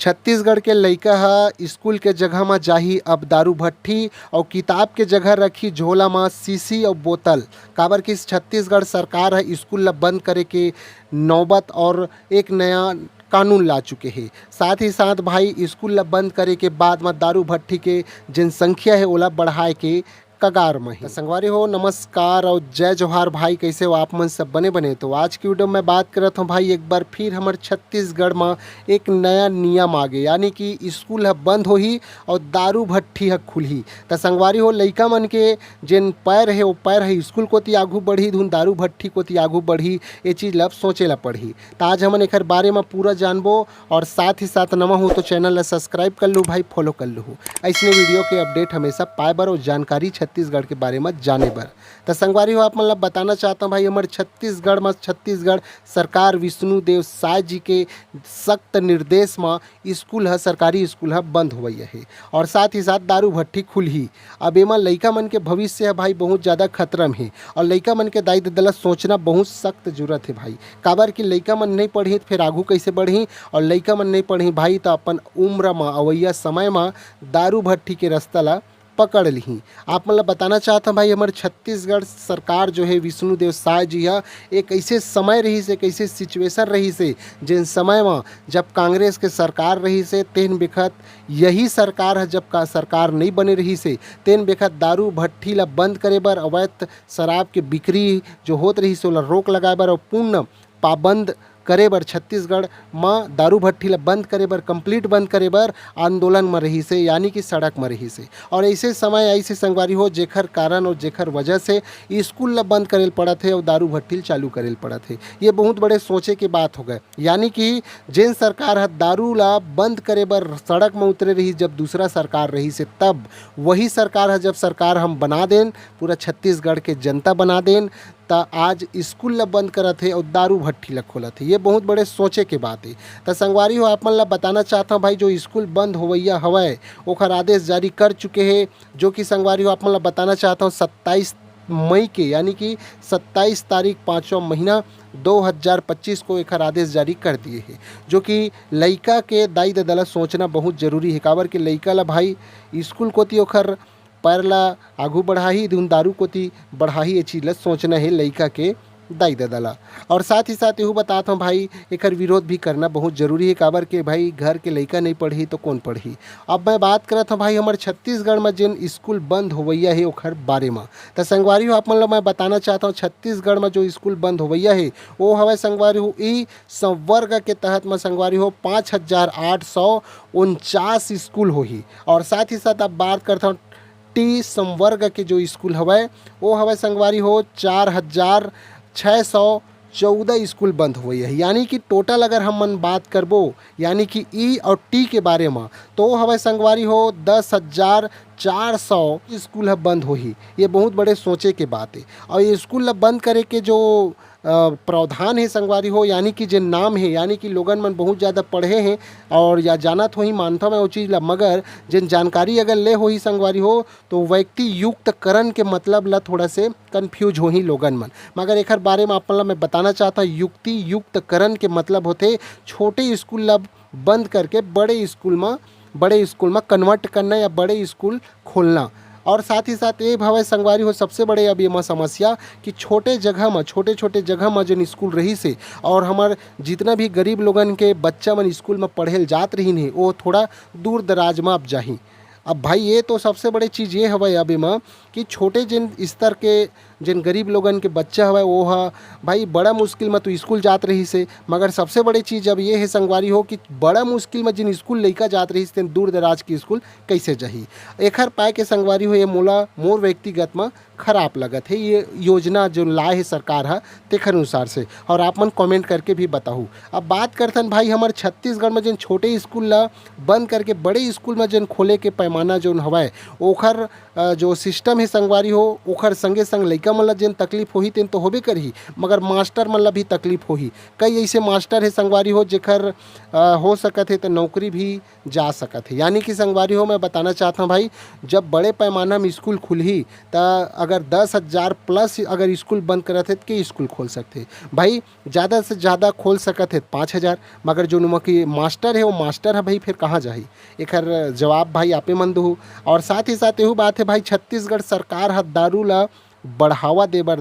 छत्तीसगढ़ के लइका ह स्कूल के जगह म जाही अब दारू भट्ठी और किताब के जगह रखी झोला म शीशी और बोतल। काबर कि छत्तीसगढ़ सरकार ह स्कूल ला बंद करे के नौबत और एक नया कानून ला चुके हे। साथ ही साथ भाई स्कूल ला बंद करे के बाद म दारू भट्ठी के जनसंख्या है ओला बढ़ाए के कगार में ही। संगवारी हो नमस्कार और जय जोहार भाई, कैसे हो आप मन सब बने बने। तो आज की वीडियो में बात करत हूँ भाई एक बार फिर हमारे छत्तीसगढ़ में एक नया नियम आ गए, यानी कि स्कूल है बंद होही और दारू भट्ठी है खुलही। तो संगवारी हो लइका मन के जेन पैर है वो पैर है स्कूल कोती आगू बढ़ी धुन दारू भट्ठी कोती आगू बढ़ी, ये चीज़ लब सोचे ला पढ़ी। तो आज हमन एक बारे में पूरा जानबो और साथ ही साथ नवा हो तो चैनल ला सब्सक्राइब कर लूँ भाई, फॉलो कर लूँ ऐसने वीडियो के अपडेट हमेशा पाए बर और जानकारी छत्तीसगढ़ के बारे में जाने बर। तो संगवारी हो आप मतलब बताना चाहता हूँ भाई हमारे छत्तीसगढ़ में छत्तीसगढ़ सरकार विष्णुदेव साय जी के सख्त निर्देश में स्कूल है सरकारी स्कूल है बंद हो गई है और साथ ही साथ दारू भट्ठी खुलही। अब एमा लइका मन के भविष्य है भाई बहुत ज़्यादा खतरा में है और लइका मन के दाई दला सोचना बहुत सख्त जरूरत है भाई। काबर कि लइका मन नहीं पढ़ी तो फिर आगू कैसे बढ़ी और लइका मन नहीं पढ़ी भाई तो अपन उम्र में अवैया समय में दारू भट्ठी के रास्ता ला पकड़ ली। आप मतलब बताना चाहता हूँ भाई हमारे छत्तीसगढ़ सरकार जो है विष्णुदेव साय जी है एक ऐसे समय रही से, एक ऐसे सिचुएशन रही से जिन समय में जब कांग्रेस के सरकार रही से तेन बेखत यही सरकार है जब का सरकार नहीं बने रही से तेन बेखत दारू भट्ठी ला बंद करे बर अवैध शराब के बिक्री जो होत रही से ओला रोक लगाए बर और पूर्ण पाबंद करे बर छत्तीसगढ़ में दारू भट्ठी ला बंद करे बर कंप्लीट बंद करे बर आंदोलन में रही से, यानी कि सड़क में रही से। और ऐसे समय ऐसे संगवारी हो जेखर कारण और जेखर वजह से स्कूल ला बंद करेल पड़त है और दारू भट्ठी चालू करेल पड़त है। ये बहुत बड़े सोचे की बात हो गए, यानी कि जेन सरकार है दारू ला बंद करे बर सड़क में उतरे रही जब दूसरा सरकार रही से, तब वही सरकार है जब सरकार हम बना देन पूरा छत्तीसगढ़ के जनता बना देन तो आज स्कूल ला बंद करत है और दारू भट्ठी ला खोलत है। ये बहुत बड़े सोचे के बात है। तो संगवारी हो आप मन ला बताना चाहता हूँ भाई जो स्कूल बंद होवैया हवय ओखर आदेश जारी कर चुके हैं, जो कि संगवारी हो आप मन ला बताना चाहता हूँ 27 मई के, यानी कि 27 तारीख 5वां महीना 2025 को एक आदेश जारी कर दिए हैं, जो कि लइका के दाई दला सोचना बहुत जरूरी है। काबर के लइका ला भाई स्कूल कोती ओखर पैर ला आगू बढ़ाही धुन दारू कोती बढ़ाही, ये चीज़ ला सोचना है लइका के दाई दला। और साथ ही साथ यहू बताता हूँ भाई एक विरोध भी करना बहुत जरूरी है। काबर के भाई घर के लइका नहीं पढ़ी तो कौन पढ़ी। अब मैं बात करता हूँ भाई हमारे छत्तीसगढ़ में जिन स्कूल बंद होवैया है ओखर बारे में। तो संगवारी हो आप मन ला मैं बताना चाहता हूँ छत्तीसगढ़ में जो स्कूल बंद होवैया है वो हवे संगवारी हो ई संवर्ग के तहत में संगवारी हो 5849 स्कूल होही। और साथ ही साथ अब बात करता हूँ टी संवर्ग के जो स्कूल हवे वो हवे संगवारी हो 4614 स्कूल बंद हुई है। यानी कि टोटल अगर हम मन बात करबो यानी कि ई और टी के बारे में तो हवे संगवारी हो 10,400 स्कूल है बंद होही। ये बहुत बड़े सोचे के बात है। और ये स्कूल बंद करे के जो प्रावधान है संगवारी हो, यानी कि जो नाम है, यानी कि लोगन मन बहुत ज़्यादा पढ़े हैं और या जानत हो ही मानता मैं वो चीज़ ला, मगर जिन जानकारी अगर ले हो ही संगवारी हो तो व्यक्ति युक्तकरण के मतलब ला थोड़ा से कन्फ्यूज हो ही लोगन मन। मगर एक बारे में आप मैं बताना चाहता हूँ युक्ति युक्तकरण के मतलब होते छोटे स्कूल ला बंद करके बड़े स्कूल में कन्वर्ट करना या बड़े स्कूल खोलना। और साथ ही साथ ये भवे संगवारी हो सबसे बड़े अब ये समस्या कि छोटे छोटे जगह में जो स्कूल रही से और हमार जितना भी गरीब लोगन के बच्चा मन स्कूल में पढ़े जात रही है वो थोड़ा दूर दराज में अब जाही। अब भाई ये तो सबसे बड़ी चीज़ ये हवे अब एमा कि छोटे जिन स्तर के जिन गरीब लोगन के बच्चा हवे वो हा भाई बड़ा मुश्किल में तो स्कूल जात रही से। मगर सबसे बड़ी चीज़ अब ये है संगवारी हो कि बड़ा मुश्किल में जिन स्कूल लइका जात रही से दूर दराज की स्कूल कैसे जाही। एखर पाए के संगवारी हो ये मोर व्यक्तिगत में खराब लगत है ये योजना जो लाए है सरकार है तेखर अनुसार से। और आप मन कमेंट करके भी बताऊँ। अब बात करथन भाई हमारे छत्तीसगढ़ में जिन छोटे स्कूल ला बंद करके बड़े स्कूल में जिन खोले के पैमाना जो हवा ओखर जो सिस्टम है संगवारी हो ओखर संगे संग लइका लइका मन ला जेन तकलीफ होही तेन तो होबे करही, मगर मास्टर मन ला भी तकलीफ होही। कई ऐसे मास्टर है संगवारी हो जेकर हो सकत है तो नौकरी भी जा सकत है। यानी कि संगवारी हो मैं बताना चाहता हूँ भाई, जब बड़े पैमाना में स्कूल खुलही तो अगर 10,000 प्लस अगर स्कूल बंद करत है तो के स्कूल खोल सकते भाई, ज़्यादा से ज़्यादा खोल सकत है 5,000, मगर जो नुमा की मास्टर है वो मास्टर है भाई फिर कहाँ जाही, एकर जवाब भाई आपे मन दो। और साथ ही साथ एहू बात है भाई, छत्तीसगढ़ सरकार ह दारू ला बढ़ावा दे बर,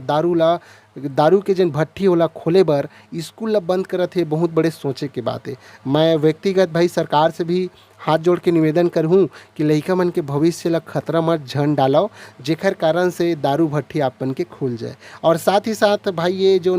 दारू के जन भट्ठी होला खोले बर स्कूल ला बंद करत है, बहुत बड़े सोचे के बात है। मैं व्यक्तिगत भाई सरकार से भी हाथ जोड़ के निवेदन करहूँ कि लइका मन के भविष्य ला खतरा मत झन डालो, जेकर कारण से दारू भट्ठी आपन के खुल जाए। और साथ ही साथ भाई ये जो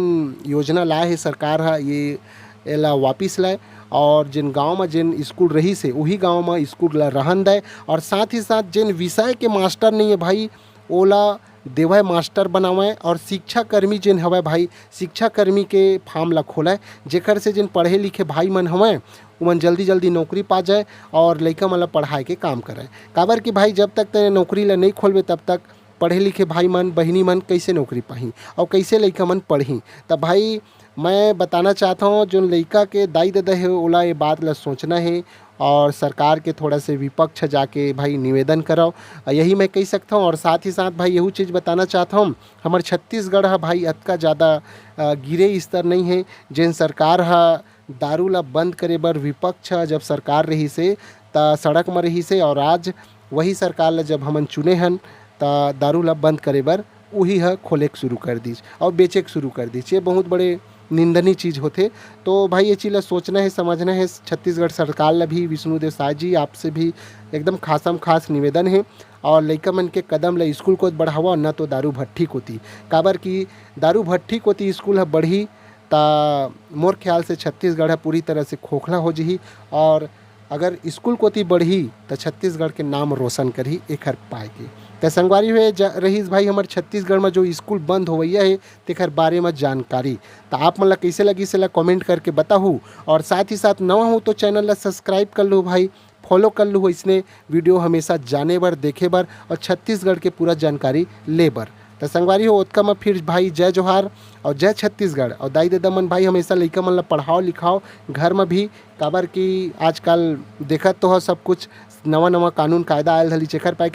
योजना लाए है सरकार हा, ये एला वापिस लाए और जिन गांव में जिन स्कूल रही से वही गांव में स्कूल ला रहन दे। और साथ ही साथ जिन विषय के मास्टर नहीं है भाई ओला देवय मास्टर बनावें, और शिक्षा कर्मी जिन हवे भाई शिक्षा कर्मी के फार्म ला खोलें, जेकर से जिन पढ़े लिखे भाई मन हवें उमन जल्दी जल्दी नौकरी पा जाए और लइका मन ला पढ़ाई के काम करें। काबर कि भाई जब तक ते नौकरी ला नहीं खोलबे तब तक पढ़े लिखे भाई मन बहिनी मन कैसे नौकरी पाही और कैसे लइका मन पढ़ी। तब भाई मैं बताना चाहता हूँ जो लइका के दाई दादा है ओला ये बात ला सोचना है और सरकार के थोड़ा से विपक्ष जाके भाई निवेदन कराओ, यही मैं कह सकता हूँ। और साथ ही साथ भाई यही चीज़ बताना चाहता हूँ, हमारे छत्तीसगढ़ है भाई अतका ज़्यादा गिरे स्तर नहीं है जिन सरकार है दारू ला बंद करे बर विपक्ष जब सरकार रही से त सड़क में रही से, और आज वही सरकार ला जब हमन चुने हन त दारू ला बंद करे बर वही है खोले शुरू कर दीज और बेचे शुरू कर दीज। ये बहुत बड़े निंदनीय चीज़ होते। तो भाई ये चीज़ ला सोचना है समझना है छत्तीसगढ़ सरकार ला भी। विष्णुदेव साय जी आपसे भी एकदम खासम खास निवेदन है और लइका मन के कदम ला स्कूल को बढ़ावा न तो दारू भट्ठी कोती, काबर की दारू भट्ठी कोती स्कूल है बढ़ी ता मोर ख्याल से छत्तीसगढ़ पूरी तरह से खोखला हो जही, और अगर स्कूल कोती बढ़ी तो छत्तीसगढ़ के नाम रोशन करही एकर पाए के। तो संगवारी हुए रहीस भाई हमारे छत्तीसगढ़ में जो स्कूल बंद होवैया है तेकर बारे में जानकारी, तो आप मन ला कैसे लगी से ला कमेंट करके बताहू। और साथ ही साथ नवा हो तो चैनल ला सब्सक्राइब कर लो भाई, फॉलो कर लो इसने वीडियो हमेशा जाने बर देखे बर और छत्तीसगढ़ के पूरा जानकारी ले बर। तो संगवारी हो ओतका में फिर भाई जय जोहार और जय छत्तीसगढ़। और दाई दादा मन भाई हमेशा लइका मन ला पढ़ाओ लिखाओ घर में भी, काबर की आजकल देखत तो है सब कुछ नवा नवा कानून कायदा आयल हली जेकर पाए